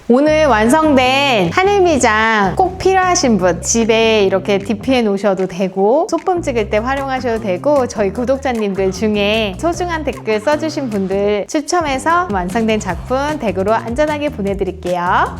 오늘 완성된 하늘미장 꼭 필요하신 분 집에 이렇게 DP해 놓으셔도 되고 소품 찍을 때 활용하셔도 되고 저희 구독자님들 중에 소중한 댓글 써주신 분들 추첨해서 완성된 작품 댁으로 안전하게 보내드릴게요.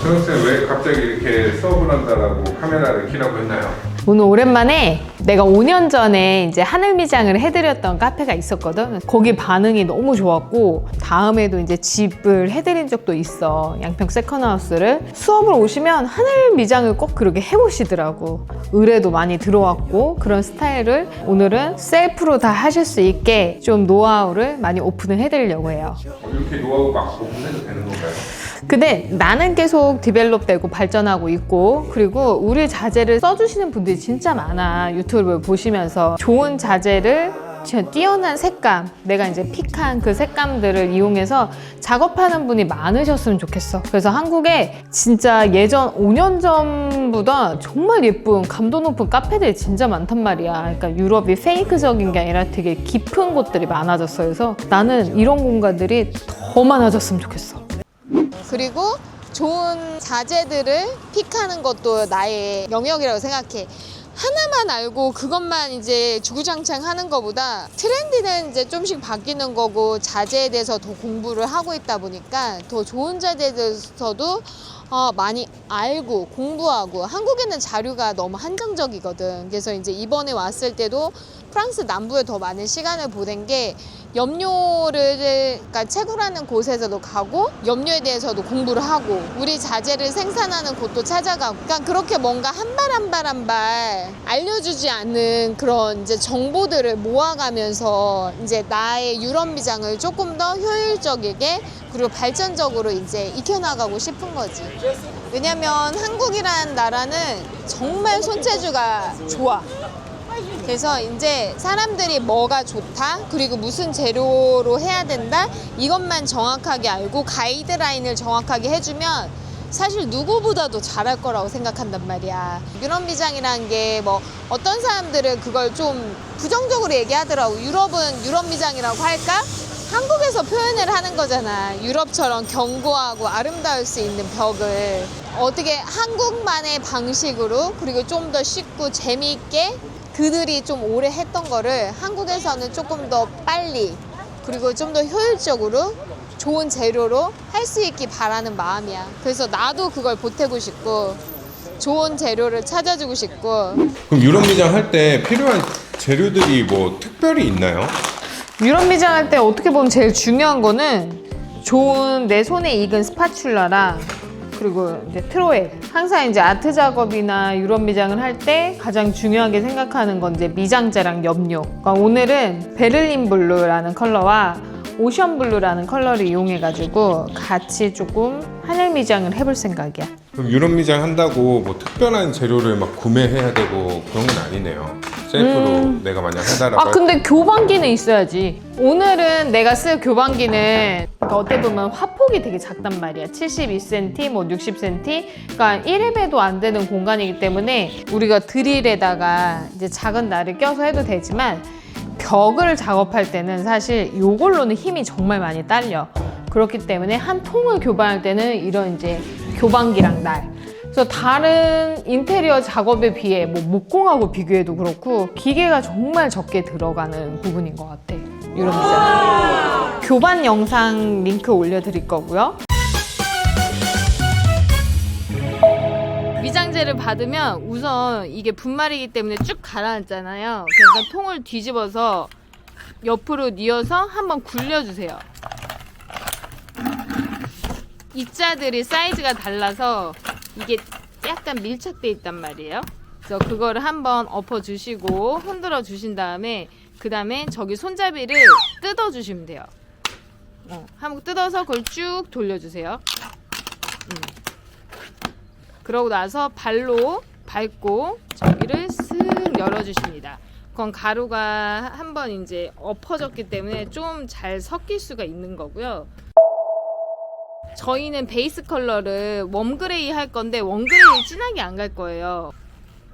정쌤 왜 갑자기 이렇게 수업을 한다라고 카메라를 켜라고 했나요? 오늘 오랜만에 내가 5년 전에 이제 하늘미장을 해드렸던 카페가 있었거든. 거기 반응이 너무 좋았고 다음에도 이제 집을 해드린 적도 있어. 양평 세컨하우스를. 수업을 오시면 하늘미장을 꼭 그렇게 해보시더라고. 의뢰도 많이 들어왔고 그런 스타일을 오늘은 셀프로 다 하실 수 있게 좀 노하우를 많이 오픈을 해드리려고 해요. 이렇게 노하우 막 오픈해도 되는 건가요? 근데 나는 계속 디벨롭되고 발전하고 있고 그리고 우리 자재를 써주시는 분들이 진짜 많아. 유튜브를 보시면서 좋은 자재를 뛰어난 색감, 내가 이제 픽한 그 색감들을 이용해서 작업하는 분이 많으셨으면 좋겠어. 그래서 한국에 진짜 예전 5년 전보다 정말 예쁜 감도 높은 카페들이 진짜 많단 말이야. 그러니까 유럽이 페이크적인 게 아니라 되게 깊은 곳들이 많아졌어. 그래서 나는 이런 공간들이 더 많아졌으면 좋겠어. 그리고 좋은 자재들을 픽하는 것도 나의 영역이라고 생각해. 하나만 알고 그것만 이제 주구장창 하는 것보다 트렌디는 이제 좀씩 바뀌는 거고 자재에 대해서 더 공부를 하고 있다 보니까 더 좋은 자재에 대해서도 많이 알고 공부하고. 한국에는 자료가 너무 한정적이거든. 그래서 이제 이번에 왔을 때도 프랑스 남부에 더 많은 시간을 보낸 게 염료를, 그러니까 채굴하는 곳에서도 가고 염료에 대해서도 공부를 하고 우리 자재를 생산하는 곳도 찾아가고, 그러니까 그렇게 뭔가 한 발 알려주지 않는 그런 이제 정보들을 모아가면서 이제 나의 유럽 미장을 조금 더 효율적이게 그리고 발전적으로 이제 익혀나가고 싶은 거지. 왜냐면 한국이라는 나라는 정말 손재주가 좋아. 그래서 이제 사람들이 뭐가 좋다 그리고 무슨 재료로 해야 된다 이것만 정확하게 알고 가이드라인을 정확하게 해주면 사실 누구보다도 잘할 거라고 생각한단 말이야. 유럽 미장이라는 게 뭐 어떤 사람들은 그걸 좀 부정적으로 얘기하더라고. 유럽은 유럽 미장이라고 할까? 한국에서 표현을 하는 거잖아. 유럽처럼 견고하고 아름다울 수 있는 벽을 어떻게 한국만의 방식으로 그리고 좀 더 쉽고 재미있게 그들이 좀 오래 했던 거를 한국에서는 조금 더 빨리 그리고 좀 더 효율적으로 좋은 재료로 할 수 있길 바라는 마음이야. 그래서 나도 그걸 보태고 싶고 좋은 재료를 찾아주고 싶고. 그럼 유럽 미장 할 때 필요한 재료들이 뭐 특별히 있나요? 유럽 미장 할 때 어떻게 보면 제일 중요한 거는 좋은 내 손에 익은 스파츌라랑 그리고 이제 트로에. 항상 이제 아트 작업이나 유럽 미장을 할 때 가장 중요하게 생각하는 건 이제 미장제랑 염료. 그러니까 오늘은 베를린 블루라는 컬러와 오션 블루라는 컬러를 이용해가지고 같이 조금 하늘 미장을 해볼 생각이야. 그럼 유럽 미장 한다고 뭐 특별한 재료를 막 구매해야 되고 그런 건 아니네요. 셀프로 내가 만약 해달라고 근데 교반기는 있어야지. 오늘은 내가 쓸 교반기는 어떻게 보면 화폭이 되게 작단 말이야. 72cm, 뭐 60cm. 그러니까 1렙에도 안 되는 공간이기 때문에 우리가 드릴에다가 이제 작은 날을 껴서 해도 되지만 벽을 작업할 때는 사실 이걸로는 힘이 정말 많이 딸려. 그렇기 때문에 한 통을 교반할 때는 이런 이제 교반기랑 날. 그래서 다른 인테리어 작업에 비해 뭐 목공하고 비교해도 그렇고 기계가 정말 적게 들어가는 부분인 것 같아. 이런 미장. 교반 영상 링크 올려드릴 거고요. 미장제를 받으면 우선 이게 분말이기 때문에 쭉 가라앉잖아요. 그러니까 통을 뒤집어서 옆으로 뉘어서 한번 굴려주세요. 입자들이 사이즈가 달라서 이게 약간 밀착돼 있단 말이에요. 그래서 그거를 한번 엎어주시고 흔들어 주신 다음에 그 다음에 저기 손잡이를 뜯어 주시면 돼요. 한번 뜯어서 그걸 쭉 돌려주세요. 그러고 나서 발로 밟고 저기를 쓱 열어주십니다. 그건 가루가 한번 이제 엎어졌기 때문에 좀 잘 섞일 수가 있는 거고요. 저희는 베이스 컬러를 웜그레이 할 건데 웜그레이 진하게 안 갈 거예요.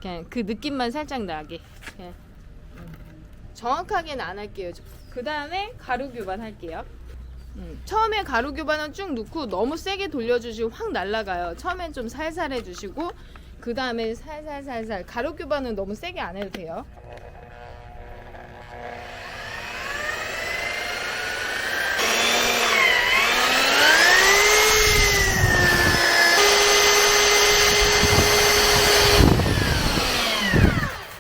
그냥 그 느낌만 살짝 나게. 그냥 정확하게는 안 할게요. 그 다음에 가루 교반 할게요. 처음에 가루 교반은 쭉 넣고 너무 세게 돌려주시고 확 날아가요. 처음엔 좀 살살 해주시고 그 다음에 살살 가루 교반은 너무 세게 안 해도 돼요.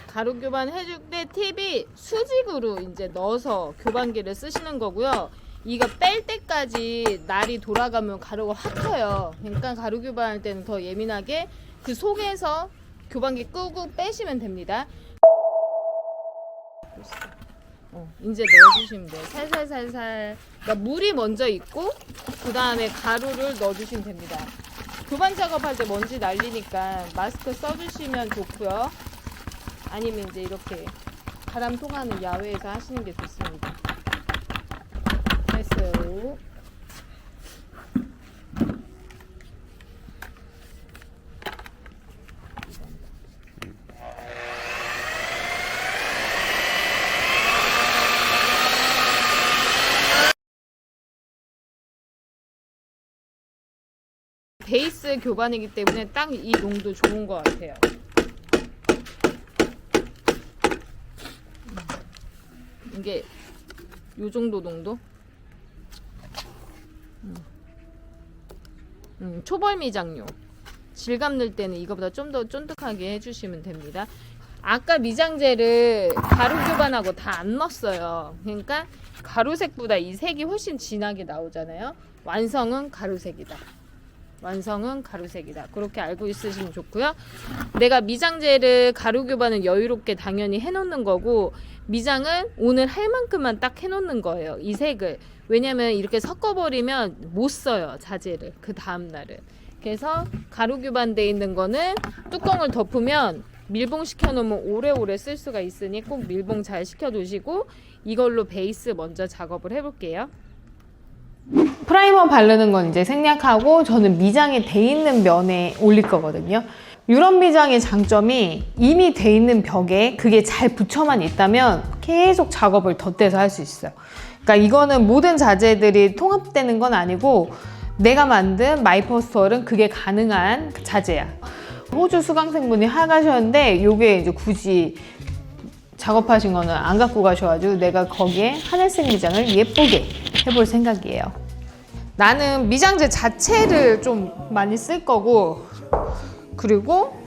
가루 교반 해줄 때 팁이 수직으로 이제 넣어서 교반기를 쓰시는 거고요. 이거 뺄 때까지 날이 돌아가면 가루가 확 튀어요. 그러니까 가루 교반할 때는 더 예민하게 그 속에서 교반기 끄고 빼시면 됩니다. 이제 넣어주시면 돼요. 살살. 그러니까 물이 먼저 있고 그 다음에 가루를 넣어주시면 됩니다. 교반 작업할 때 먼지 날리니까 마스크 써주시면 좋고요. 아니면 이제 이렇게 바람 통하는 야외에서 하시는 게 좋습니다. 됐어요. 베이스 교반이기 때문에 딱 이 농도 좋은 것 같아요. 이게 요 정도 농도? 초벌 미장용. 질감 넣을 때는 이거보다 좀 더 쫀득하게 해주시면 됩니다. 아까 미장제를 가루 교반하고 다 안 넣었어요. 그러니까 가루색보다 이 색이 훨씬 진하게 나오잖아요. 완성은 가루색이다. 그렇게 알고 있으시면 좋고요. 내가 미장제를 가루 교반은 여유롭게 당연히 해놓는 거고 미장은 오늘 할 만큼만 딱 해놓는 거예요. 이 색을. 왜냐면 이렇게 섞어버리면 못 써요. 자재를. 그 다음날은. 그래서 가루 교반되어 있는 거는 뚜껑을 덮으면 밀봉 시켜놓으면 오래오래 쓸 수가 있으니 꼭 밀봉 잘 시켜두시고 이걸로 베이스 먼저 작업을 해볼게요. 프라이머 바르는 건 이제 생략하고 저는 미장이 돼 있는 면에 올릴 거거든요. 이런 미장의 장점이 이미 돼 있는 벽에 그게 잘 붙여만 있다면 계속 작업을 덧대서 할 수 있어요. 그러니까 이거는 모든 자재들이 통합되는 건 아니고 내가 만든 마이퍼스트월은 그게 가능한 자재야. 호주 수강생분이 하가셨는데 이게 이제 굳이 작업하신 거는 안 갖고 가셔가지고 내가 거기에 하늘색 미장을 예쁘게 해볼 생각이에요. 나는 미장제 자체를 좀 많이 쓸 거고 그리고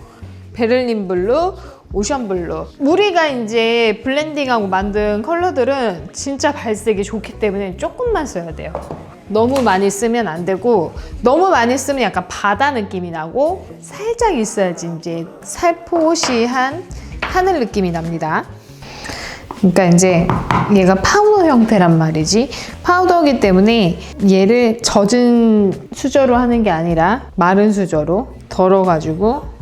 베를린 블루, 오션 블루. 우리가 이제 블렌딩하고 만든 컬러들은 진짜 발색이 좋기 때문에 조금만 써야 돼요. 너무 많이 쓰면 안 되고 너무 많이 쓰면 약간 바다 느낌이 나고 살짝 있어야지 이제 살포시한 하늘 느낌이 납니다. 그러니까 이제 얘가 파우더 형태란 말이지. 파우더이기 때문에 얘를 젖은 수저로 하는 게 아니라 마른 수저로 덜어가지고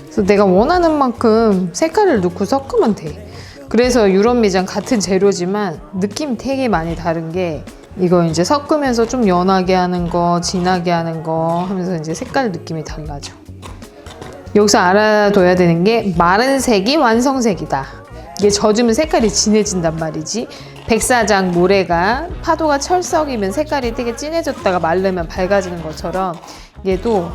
그래서 내가 원하는 만큼 색깔을 넣고 섞으면 돼. 그래서 유럽 미장 같은 재료지만 느낌이 되게 많이 다른 게 이거 이제 섞으면서 좀 연하게 하는 거, 진하게 하는 거 하면서 이제 색깔 느낌이 달라져. 여기서 알아둬야 되는 게 마른 색이 완성색이다. 이게 젖으면 색깔이 진해진단 말이지. 백사장 모래가 파도가 철석이면 색깔이 되게 진해졌다가 마르면 밝아지는 것처럼 얘도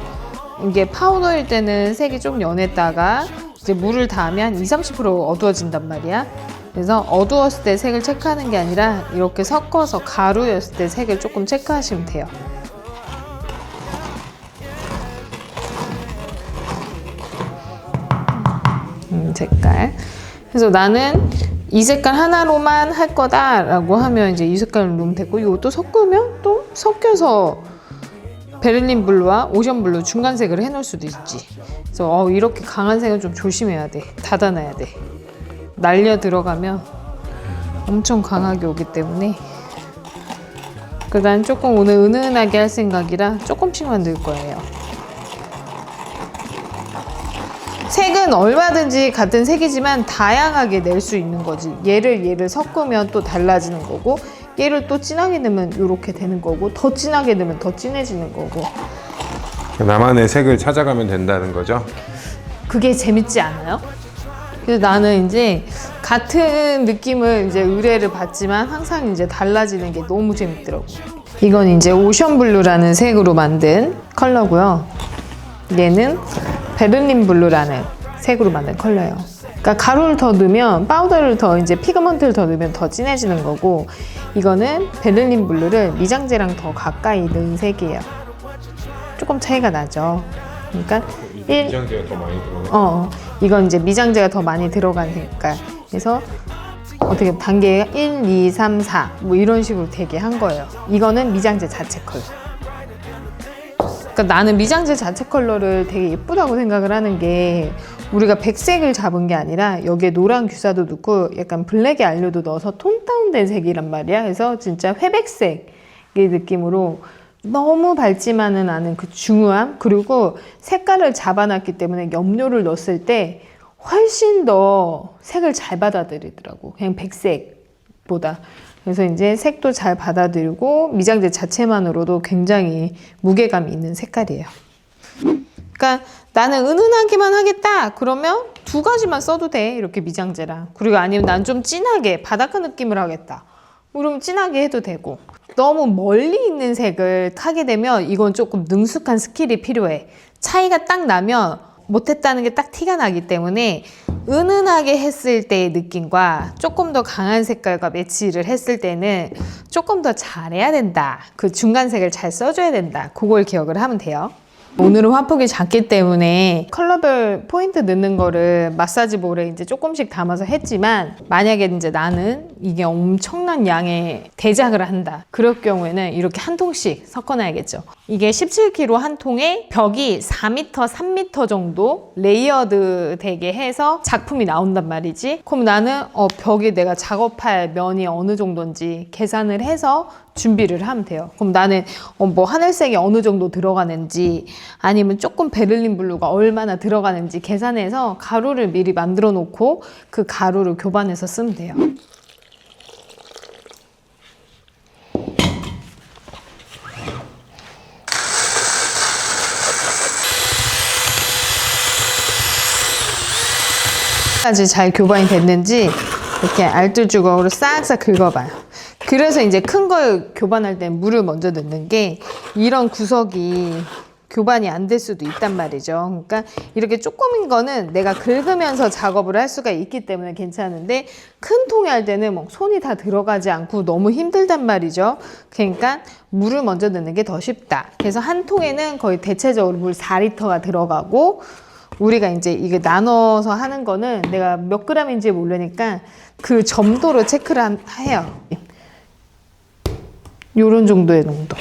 이게 파우더일 때는 색이 좀 연했다가 이제 물을 닿으면 20-30% 어두워진단 말이야. 그래서 어두웠을 때 색을 체크하는 게 아니라 이렇게 섞어서 가루였을 때 색을 조금 체크하시면 돼요. 색깔. 그래서 나는 이 색깔 하나로만 할 거다라고 하면 이제 이 색깔을 넣으면 되고 이것도 섞으면 또 섞여서 베를린 블루와 오션 블루 중간색을 해놓을 수도 있지. 그래서 이렇게 강한 색은 좀 조심해야 돼. 닫아놔야 돼. 날려 들어가면 엄청 강하게 오기 때문에 난 조금 오늘 은은하게 할 생각이라 조금씩만 넣을 거예요. 색은 얼마든지 같은 색이지만 다양하게 낼 수 있는 거지. 얘를 섞으면 또 달라지는 거고, 얘를 또 진하게 넣으면 이렇게 되는 거고, 더 진하게 넣으면 더 진해지는 거고. 나만의 색을 찾아가면 된다는 거죠? 그게 재밌지 않아요? 그래서 나는 이제 같은 느낌을 이제 의뢰를 받지만 항상 이제 달라지는 게 너무 재밌더라고. 이건 이제 오션블루라는 색으로 만든 컬러고요. 얘는 베를린 블루라는 색으로 만든 컬러예요. 그러니까 가루를 더 넣으면, 파우더를 더 이제 피그먼트를 더 넣으면 더 진해지는 거고, 이거는 베를린 블루를 미장제랑 더 가까이 넣은 색이에요. 조금 차이가 나죠. 그러니까 미장제가 더 많이 들어가. 이건 이제 미장제가 더 많이 들어간 색깔. 그래서 어떻게 단계가 1, 2, 3, 4 뭐 이런 식으로 되게 한 거예요. 이거는 미장제 자체 컬러. 그러니까 나는 미장제 자체 컬러를 되게 예쁘다고 생각을 하는 게, 우리가 백색을 잡은 게 아니라 여기에 노란 귀사도 넣고 약간 블랙의 안료도 넣어서 톤 다운된 색이란 말이야. 그래서 진짜 회백색의 느낌으로 너무 밝지만은 않은 그 중후함, 그리고 색깔을 잡아놨기 때문에 염료를 넣었을 때 훨씬 더 색을 잘 받아들이더라고. 그냥 백색보다. 그래서 이제 색도 잘 받아들이고 미장제 자체만으로도 굉장히 무게감이 있는 색깔이에요. 그러니까 나는 은은하게만 하겠다 그러면 두 가지만 써도 돼. 이렇게 미장제랑. 그리고 아니면 난 좀 진하게 바닷가 느낌을 하겠다. 그러면 진하게 해도 되고. 너무 멀리 있는 색을 하게 되면 이건 조금 능숙한 스킬이 필요해. 차이가 딱 나면 못했다는 게 딱 티가 나기 때문에 은은하게 했을 때의 느낌과 조금 더 강한 색깔과 매치를 했을 때는 조금 더 잘해야 된다. 그 중간색을 잘 써줘야 된다. 그걸 기억을 하면 돼요. 오늘은 화폭이 작기 때문에 컬러별 포인트 넣는 거를 마사지 볼에 이제 조금씩 담아서 했지만, 만약에 이제 나는 이게 엄청난 양의 대작을 한다. 그럴 경우에는 이렇게 한 통씩 섞어놔야겠죠. 이게 17kg 한 통에 벽이 4m, 3m 정도 레이어드 되게 해서 작품이 나온단 말이지. 그럼 나는 벽이 내가 작업할 면이 어느 정도인지 계산을 해서 준비를 하면 돼요. 그럼 나는 뭐 하늘색이 어느 정도 들어가는지, 아니면 조금 베를린 블루가 얼마나 들어가는지 계산해서 가루를 미리 만들어 놓고 그 가루를 교반해서 쓰면 돼요. 까지 잘 교반이 됐는지 이렇게 알뜰주걱으로 싹싹 긁어봐요. 그래서 이제 큰 걸 교반할 때 물을 먼저 넣는 게, 이런 구석이 교반이 안 될 수도 있단 말이죠. 그러니까 이렇게 조금인 거는 내가 긁으면서 작업을 할 수가 있기 때문에 괜찮은데, 큰 통에 할 때는 뭐 손이 다 들어가지 않고 너무 힘들단 말이죠. 그러니까 물을 먼저 넣는 게 더 쉽다. 그래서 한 통에는 거의 대체적으로 물 4리터가 들어가고, 우리가 이제 이게 나눠서 하는 거는 내가 몇 g인지 모르니까 그 점도로 체크를 해요. 요런 정도의 농도.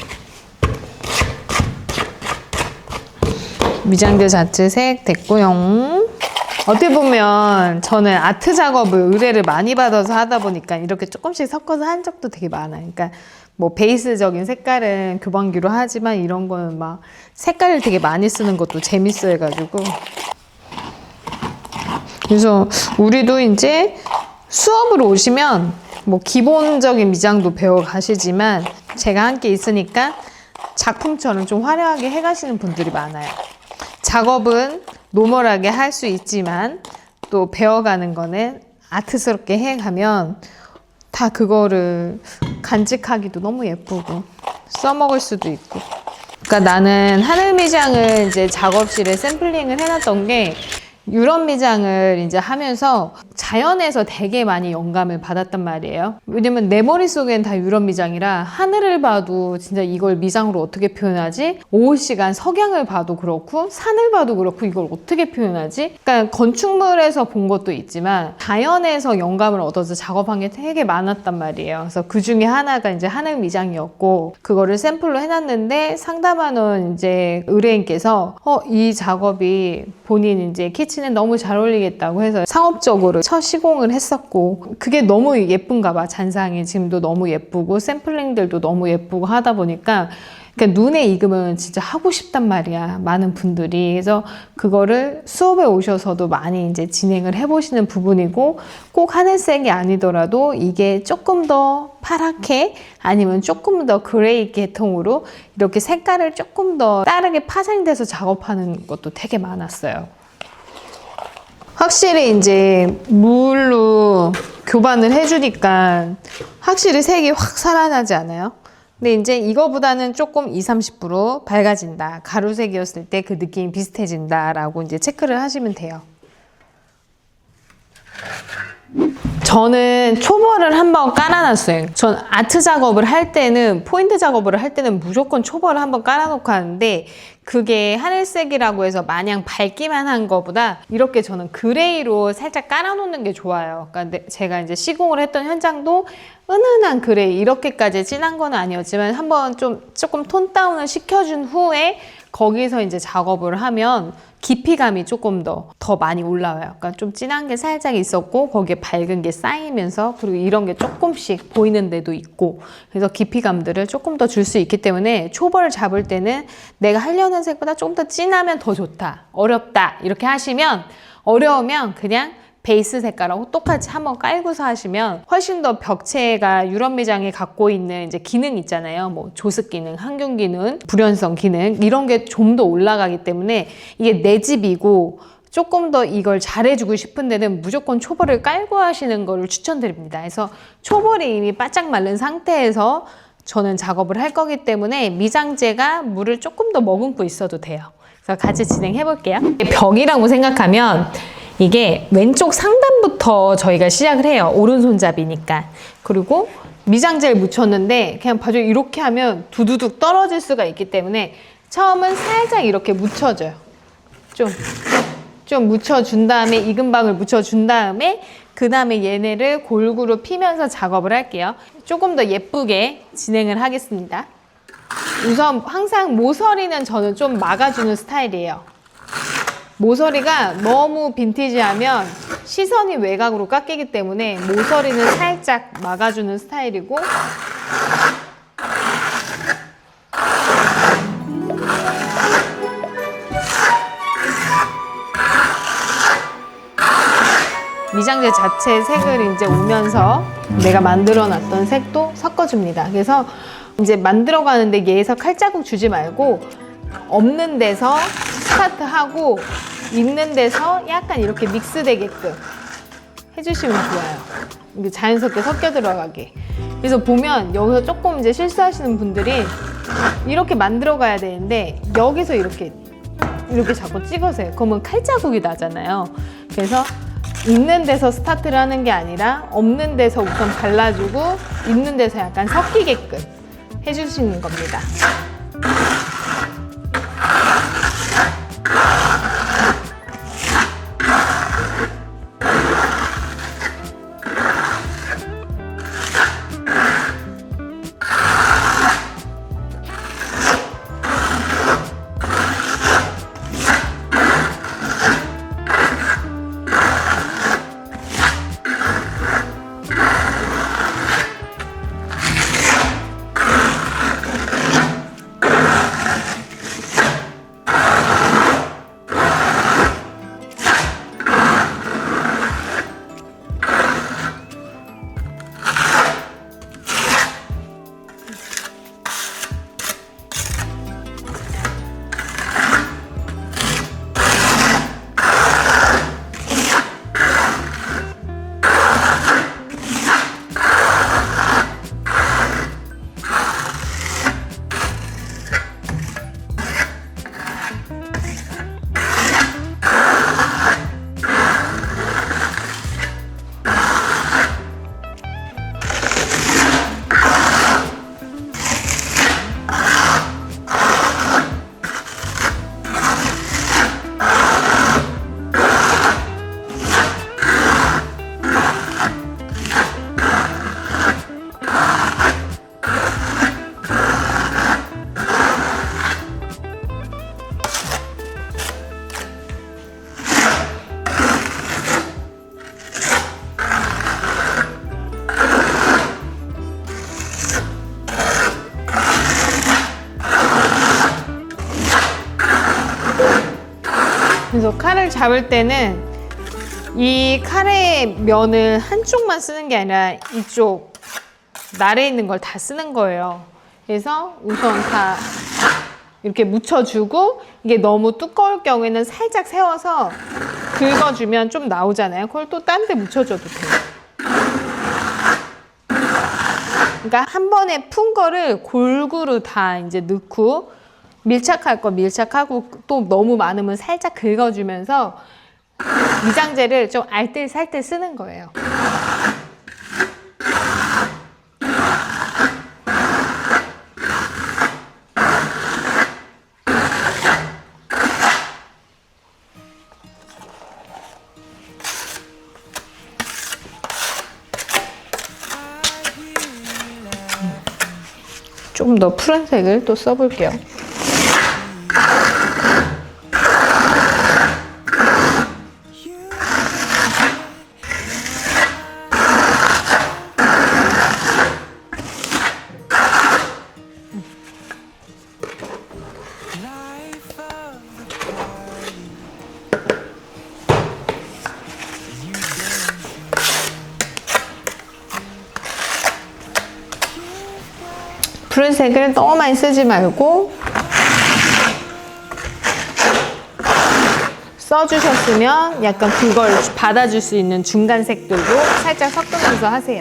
미장제 자체 색 됐고요. 어떻게 보면 저는 아트 작업을 의뢰를 많이 받아서 하다 보니까 이렇게 조금씩 섞어서 한 적도 되게 많아요. 그러니까 뭐 베이스적인 색깔은 교반기로 하지만 이런 거는 막 색깔을 되게 많이 쓰는 것도 재밌어 해가지고. 그래서 우리도 이제 수업으로 오시면 뭐 기본적인 미장도 배워 가시지만, 제가 함께 있으니까 작품처럼 좀 화려하게 해 가시는 분들이 많아요. 작업은 노멀하게 할 수 있지만 또 배워가는 거는 아트스럽게 해가면 다 그거를 간직하기도 너무 예쁘고 써먹을 수도 있고. 그러니까 나는 하늘 미장을 이제 작업실에 샘플링을 해놨던 게, 유럽 미장을 이제 하면서 자연에서 되게 많이 영감을 받았단 말이에요. 왜냐면 내 머릿속엔 다 유럽 미장이라, 하늘을 봐도 진짜 이걸 미장으로 어떻게 표현하지? 오후 시간 석양을 봐도 그렇고 산을 봐도 그렇고 이걸 어떻게 표현하지? 그러니까 건축물에서 본 것도 있지만 자연에서 영감을 얻어서 작업한 게 되게 많았단 말이에요. 그래서 그 중에 하나가 이제 하늘 미장이었고, 그거를 샘플로 해놨는데 상담하는 이제 의뢰인께서 이 작업이 본인 이제 키친 피치는 너무 잘 어울리겠다고 해서 상업적으로 첫 시공을 했었고, 그게 너무 예쁜가 봐. 잔상이 지금도 너무 예쁘고 샘플링들도 너무 예쁘고 하다 보니까 그러니까 눈에 익으면 진짜 하고 싶단 말이야, 많은 분들이. 그래서 그거를 수업에 오셔서도 많이 이제 진행을 해보시는 부분이고, 꼭 하늘색이 아니더라도 이게 조금 더 파랗게 아니면 조금 더 그레이 계통으로 이렇게 색깔을 조금 더 다르게 파생돼서 작업하는 것도 되게 많았어요. 확실히 이제 물로 교반을 해주니까 확실히 색이 확 살아나지 않아요? 근데 이제 이거보다는 조금 20-30% 밝아진다. 가루색이었을 때 그 느낌이 비슷해진다 라고 이제 체크를 하시면 돼요. 저는 초벌을 한번 깔아놨어요. 전 아트 작업을 할 때는, 포인트 작업을 할 때는 무조건 초벌을 한번 깔아놓고 하는데, 그게 하늘색이라고 해서 마냥 밝기만 한 거보다 이렇게 저는 그레이로 살짝 깔아놓는 게 좋아요. 그러니까 제가 이제 시공을 했던 현장도 은은한 그레이, 이렇게까지 진한 건 아니었지만 한번 조금 톤 다운을 시켜준 후에 거기서 이제 작업을 하면 깊이감이 조금 더 많이 올라와요. 그러니까 좀 진한 게 살짝 있었고 거기에 밝은 게 쌓이면서, 그리고 이런 게 조금씩 보이는 데도 있고, 그래서 깊이감들을 조금 더 줄 수 있기 때문에 초벌을 잡을 때는 내가 하려는 색보다 조금 더 진하면 더 좋다, 어렵다 이렇게 하시면, 어려우면 그냥 베이스 색깔하고 똑같이 한번 깔고서 하시면 훨씬 더 벽체가 유럽 매장이 갖고 있는 이제 기능 있잖아요. 뭐 조습 기능, 항균 기능, 불연성 기능, 이런 게 좀 더 올라가기 때문에 이게 내 집이고 조금 더 이걸 잘해주고 싶은 데는 무조건 초벌을 깔고 하시는 거를 추천드립니다. 그래서 초벌이 이미 바짝 마른 상태에서 저는 작업을 할 거기 때문에 미장제가 물을 조금 더 머금고 있어도 돼요. 그래서 같이 진행해 볼게요. 벽이라고 생각하면 이게 왼쪽 상단부터 저희가 시작을 해요. 오른손잡이니까. 그리고 미장제를 묻혔는데 그냥 봐줘, 이렇게 하면 두두둑 떨어질 수가 있기 때문에 처음은 살짝 이렇게 묻혀줘요. 좀 묻혀준 다음에, 익은 방을 묻혀준 다음에 그 다음에 얘네를 골고루 피면서 작업을 할게요. 조금 더 예쁘게 진행을 하겠습니다. 우선 항상 모서리는 저는 좀 막아주는 스타일이에요. 모서리가 너무 빈티지하면 시선이 외곽으로 깎이기 때문에 모서리는 살짝 막아주는 스타일이고, 미장제 자체 색을 이제 오면서 내가 만들어 놨던 색도 섞어줍니다. 그래서 이제 만들어 가는데 얘에서 칼자국 주지 말고 없는 데서 스타트하고 있는 데서 약간 이렇게 믹스되게끔 해주시면 좋아요. 이게 자연스럽게 섞여 들어가게. 그래서 보면 여기서 조금 이제 실수하시는 분들이 이렇게 만들어 가야 되는데 여기서 이렇게 자꾸 찍으세요. 그러면 칼자국이 나잖아요. 그래서 있는 데서 스타트를 하는 게 아니라 없는 데서 우선 발라주고 있는 데서 약간 섞이게끔 해주시는 겁니다. 그래서 칼을 잡을 때는 이 칼의 면을 한쪽만 쓰는 게 아니라 이쪽 날에 있는 걸 다 쓰는 거예요. 그래서 우선 다 이렇게 묻혀주고, 이게 너무 두꺼울 경우에는 살짝 세워서 긁어주면 좀 나오잖아요. 그걸 또 딴 데 묻혀줘도 돼요. 그러니까 한 번에 푼 거를 골고루 다 이제 넣고, 밀착할 거 밀착하고, 또 너무 많으면 살짝 긁어주면서 미장제를 좀 알뜰살뜰 쓰는 거예요. 좀 더 푸른색을 또 써볼게요. 푸른색을 너무 많이 쓰지 말고, 써주셨으면 약간 그걸 받아줄 수 있는 중간 색들도 살짝 섞으면서 하세요.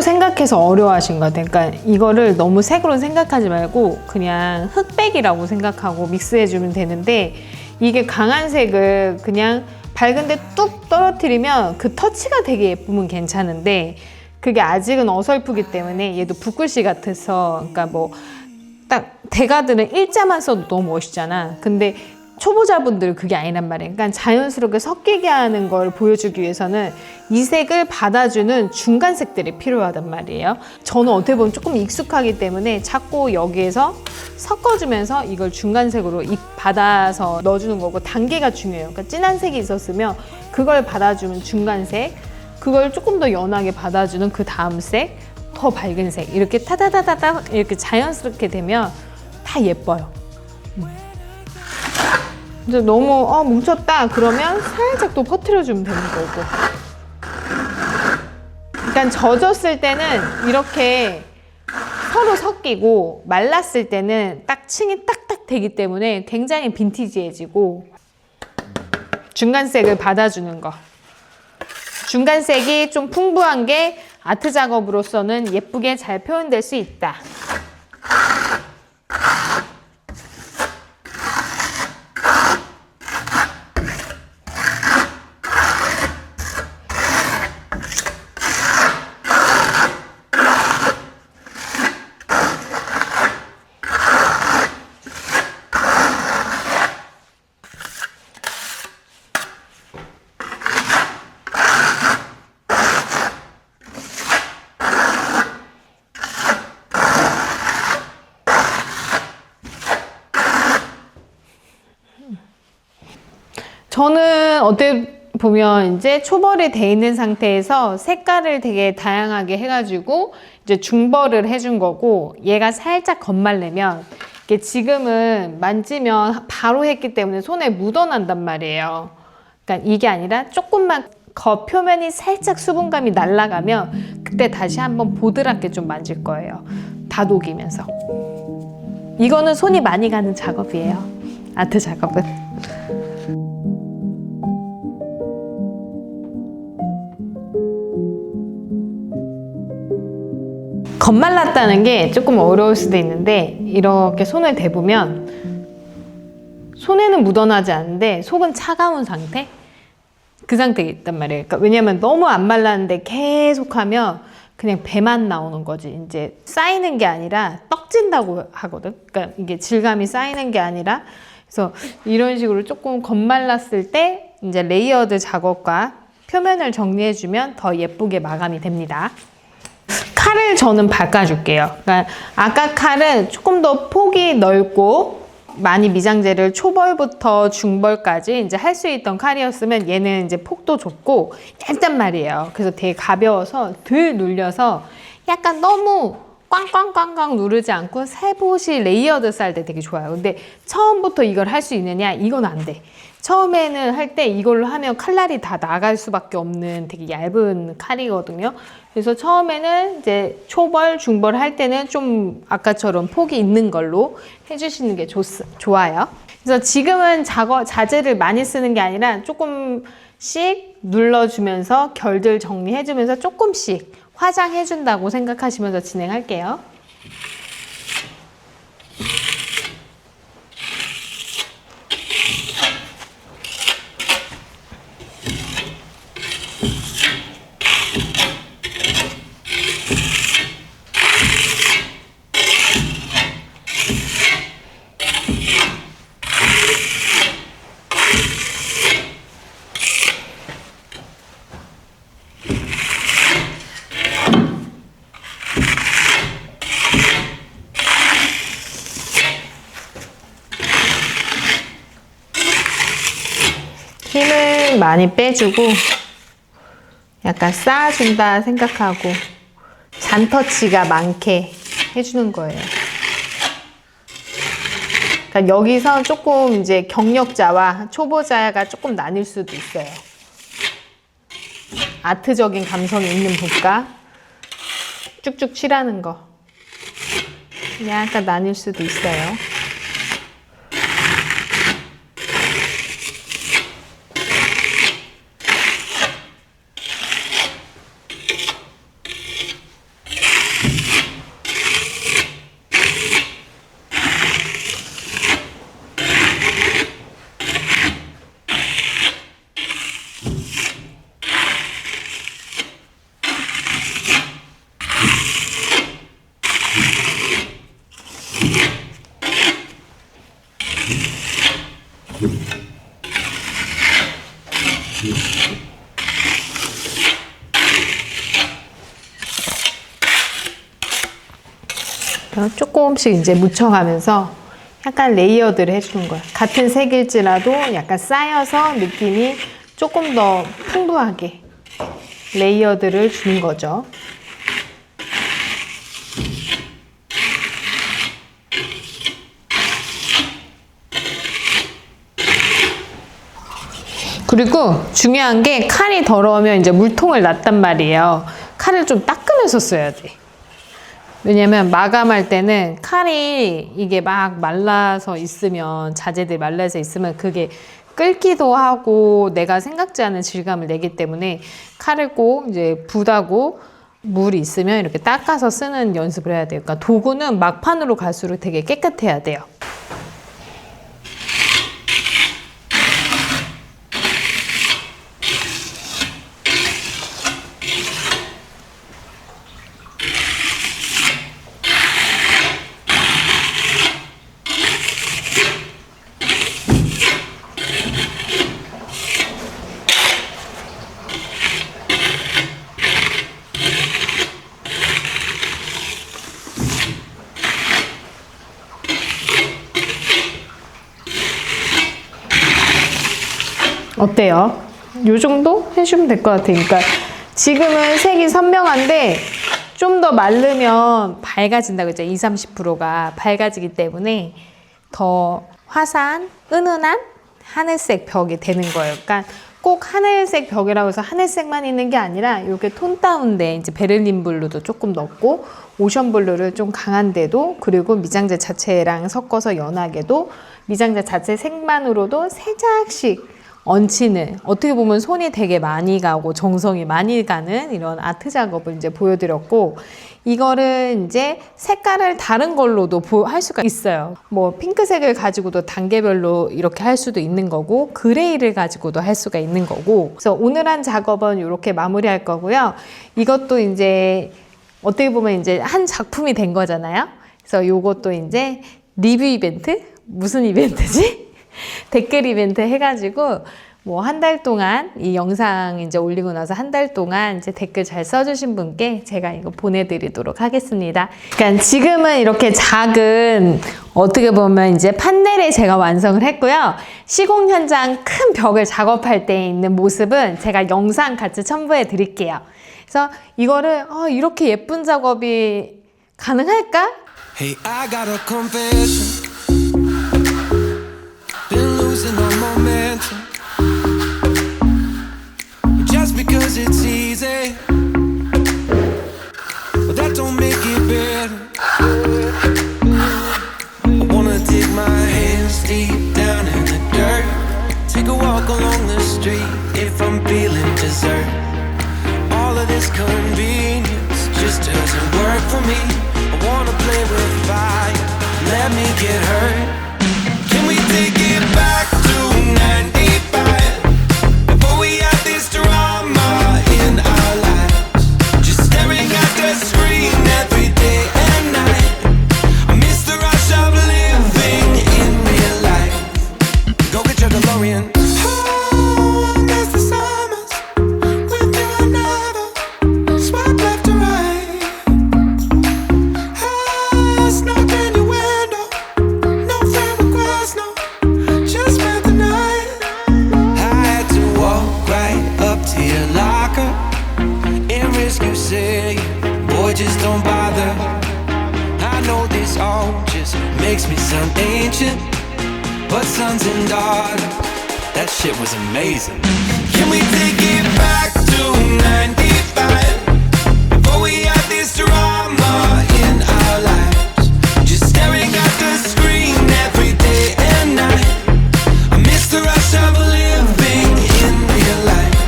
생각해서 어려워하신 것 같아요. 그러니까 이거를 너무 색으로 생각하지 말고 그냥 흑백이라고 생각하고 믹스해주면 되는데, 이게 강한 색을 그냥 밝은데 뚝 떨어뜨리면 그 터치가 되게 예쁘면 괜찮은데, 그게 아직은 어설프기 때문에 얘도 붓글씨 같아서, 그러니까 뭐 딱 대가들은 일자만 써도 너무 멋있잖아. 근데 초보자분들은 그게 아니란 말이에요. 그러니까 자연스럽게 섞이게 하는 걸 보여주기 위해서는 이 색을 받아주는 중간 색들이 필요하단 말이에요. 저는 어떻게 보면 조금 익숙하기 때문에 자꾸 여기에서 섞어주면서 이걸 중간색으로 받아서 넣어주는 거고, 단계가 중요해요. 그러니까 진한 색이 있었으면 그걸 받아주면 중간색, 그걸 조금 더 연하게 받아주는 그 다음 색, 더 밝은 색, 이렇게 타다다다다 이렇게 자연스럽게 되면 다 예뻐요. 이제 너무 뭉쳤다 그러면 살짝 또 퍼뜨려주면 되는 거고. 그러니까 젖었을 때는 이렇게 서로 섞이고, 말랐을 때는 딱 층이 딱딱 되기 때문에 굉장히 빈티지해지고, 중간색을 받아주는 거. 중간색이 좀 풍부한 게 아트 작업으로서는 예쁘게 잘 표현될 수 있다. 저는 어떻게 보면 이제 초벌이 돼 있는 상태에서 색깔을 되게 다양하게 해가지고 이제 중벌을 해준 거고, 얘가 살짝 겉말래면 이게 지금은 만지면 바로 했기 때문에 손에 묻어난단 말이에요. 그러니까 이게 아니라 조금만 겉 표면이 살짝 수분감이 날아가면 그때 다시 한번 보드랍게 좀 만질 거예요. 다 녹이면서. 이거는 손이 많이 가는 작업이에요. 아트 작업은. 겉말랐다는 게 조금 어려울 수도 있는데, 이렇게 손을 대보면 손에는 묻어나지 않는데 속은 차가운 상태? 그 상태에 있단 말이에요. 그러니까 왜냐면 너무 안 말랐는데 계속 하면 그냥 배만 나오는 거지. 이제 쌓이는 게 아니라 떡진다고 하거든. 그러니까 이게 질감이 쌓이는 게 아니라, 그래서 이런 식으로 조금 겉말랐을 때 이제 레이어드 작업과 표면을 정리해주면 더 예쁘게 마감이 됩니다. 칼을 저는 바꿔줄게요. 그러니까 아까 칼은 조금 더 폭이 넓고 많이 미장제를 초벌부터 중벌까지 이제 할 수 있던 칼이었으면 얘는 이제 폭도 좁고 얇단 말이에요. 그래서 되게 가벼워서 덜 눌려서 약간 너무 꽝꽝꽝꽝 누르지 않고 살포시 레이어드 쌀 때 되게 좋아요. 근데 처음부터 이걸 할 수 있느냐? 이건 안 돼. 처음에는 할 때 이걸로 하면 칼날이 다 나갈 수밖에 없는 되게 얇은 칼이거든요. 그래서 처음에는 이제 초벌, 중벌 할 때는 좀 아까처럼 폭이 있는 걸로 해주시는 게 좋아요. 그래서 지금은 자재를 많이 쓰는 게 아니라 조금씩 눌러주면서 결들 정리해주면서 조금씩 화장해준다고 생각하시면서 진행할게요. 힘을 많이 빼주고 약간 쌓아준다 생각하고 잔터치가 많게 해주는 거예요. 그러니까 여기서 조금 이제 경력자와 초보자가 조금 나뉠 수도 있어요. 아트적인 감성이 있는 붓과 쭉쭉 칠하는 거 약간 나뉠 수도 있어요. 조금씩 이제 묻혀가면서 약간 레이어드를 해주는 거야. 같은 색일지라도 약간 쌓여서 느낌이 조금 더 풍부하게 레이어드를 주는 거죠. 그리고 중요한 게 칼이 더러우면 이제 물통을 놨단 말이에요. 칼을 좀 닦으면서 써야 돼. 왜냐면 마감할 때는 칼이 이게 막 말라서 있으면, 자재들이 말라서 있으면 그게 끓기도 하고 내가 생각지 않은 질감을 내기 때문에 칼을 꼭 이제 붓하고 물이 있으면 이렇게 닦아서 쓰는 연습을 해야 돼요. 그러니까 도구는 막판으로 갈수록 되게 깨끗해야 돼요. 어때요? 요 정도 해주면 될 것 같아요. 그러니까 지금은 색이 선명한데 좀 더 마르면 밝아진다고 했죠. 20-30%가 밝아지기 때문에 더 화사한, 은은한 하늘색 벽이 되는 거예요. 그러니까 꼭 하늘색 벽이라고 해서 하늘색만 있는 게 아니라 이렇게 톤 다운된 이제 베를린 블루도 조금 넣고 오션 블루를 좀 강한데도 그리고 미장재 자체랑 섞어서 연하게도 미장재 자체 색만으로도 살짝씩 얹히는, 어떻게 보면 손이 되게 많이 가고 정성이 많이 가는 이런 아트 작업을 이제 보여드렸고, 이거를 이제 색깔을 다른 걸로도 할 수가 있어요. 뭐 핑크색을 가지고도 단계별로 이렇게 할 수도 있는 거고, 그레이를 가지고도 할 수가 있는 거고. 그래서 오늘 한 작업은 이렇게 마무리할 거고요. 이것도 이제 어떻게 보면 이제 한 작품이 된 거잖아요. 그래서 요것도 이제 리뷰 이벤트? 무슨 이벤트지? 댓글 이벤트 해가지고 뭐 한 달 동안 이 영상 이제 올리고 나서 한 달 동안 이제 댓글 잘 써주신 분께 제가 이거 보내드리도록 하겠습니다. 그러니까 지금은 이렇게 작은 어떻게 보면 이제 판넬에 제가 완성을 했고요. 시공 현장 큰 벽을 작업할 때 있는 모습은 제가 영상 같이 첨부해 드릴게요. 그래서 이거를 이렇게 예쁜 작업이 가능할까? Hey, I got a confession. Been losing all momentum. Just because it's easy, but that don't make it better. I wanna dig my hands deep down in the dirt. Take a walk along the street if I'm feeling dessert. All of this convenience just doesn't work for me. I wanna play with fire, let me get hurt. Can we take it back to 95? Before we had this drama in our lives, just staring at the screen every day and night. I miss the rush of living in real life. Go get your DeLorean. Oh, I miss the summers with you and never swipe left to right. I snuck in your window, no friend request, no, just spent the night. I had to walk right up to your locker and risk you saying, boy, just don't bother. I know this all just makes me sound ancient, but sons and daughters, that shit was amazing. Can we take it back to 95? Before we had this drama in our lives, just staring at the screen every day and night. I miss the rush of living in real life.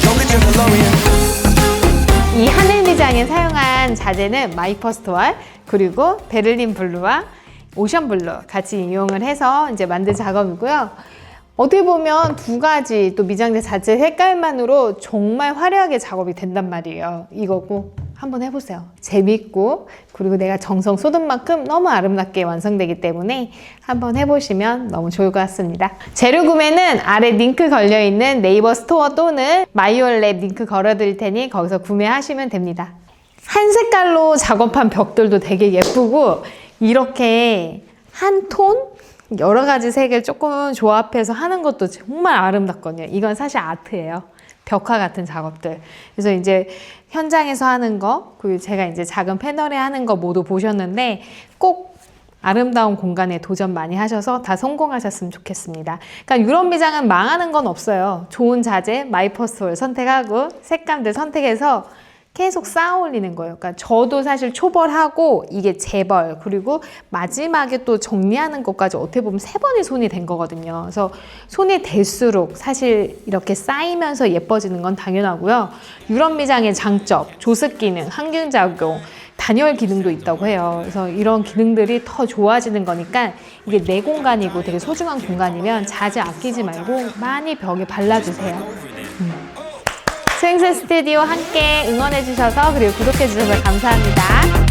Go get your DeLorean. 이 하늘 미장에 사용한 자재는 마이퍼스트월 그리고 베를린 블루와 오션 블루 같이 이용을 해서 이제 만든 작업이고요. 어떻게 보면 두 가지 또 미장재 자체 색깔만으로 정말 화려하게 작업이 된단 말이에요. 이거고 한번 해보세요. 재밌고 그리고 내가 정성 쏟은 만큼 너무 아름답게 완성되기 때문에 한번 해보시면 너무 좋을 것 같습니다. 재료 구매는 아래 링크 걸려있는 네이버 스토어 또는 마이올랩 링크 걸어드릴 테니 거기서 구매하시면 됩니다. 한 색깔로 작업한 벽들도 되게 예쁘고 이렇게 한 톤? 여러 가지 색을 조금 조합해서 하는 것도 정말 아름답거든요. 이건 사실 아트예요. 벽화 같은 작업들. 그래서 이제 현장에서 하는 거, 그리고 제가 이제 작은 패널에 하는 거 모두 보셨는데 꼭 아름다운 공간에 도전 많이 하셔서 다 성공하셨으면 좋겠습니다. 그러니까 유럽 미장은 망하는 건 없어요. 좋은 자재, 마이퍼스트월 선택하고 색감들 선택해서 계속 쌓아 올리는 거예요. 그러니까 저도 사실 초벌하고 이게 재벌 그리고 마지막에 또 정리하는 것까지 어떻게 보면 3번의 손이 된 거거든요. 그래서 손이 될수록 사실 이렇게 쌓이면서 예뻐지는 건 당연하고요. 유럽 미장의 장점, 조습 기능, 항균 작용, 단열 기능도 있다고 해요. 그래서 이런 기능들이 더 좋아지는 거니까 이게 내 공간이고 되게 소중한 공간이면 자재 아끼지 말고 많이 벽에 발라주세요. 스윙스 스튜디오 함께 응원해주셔서 그리고 구독해주셔서 감사합니다.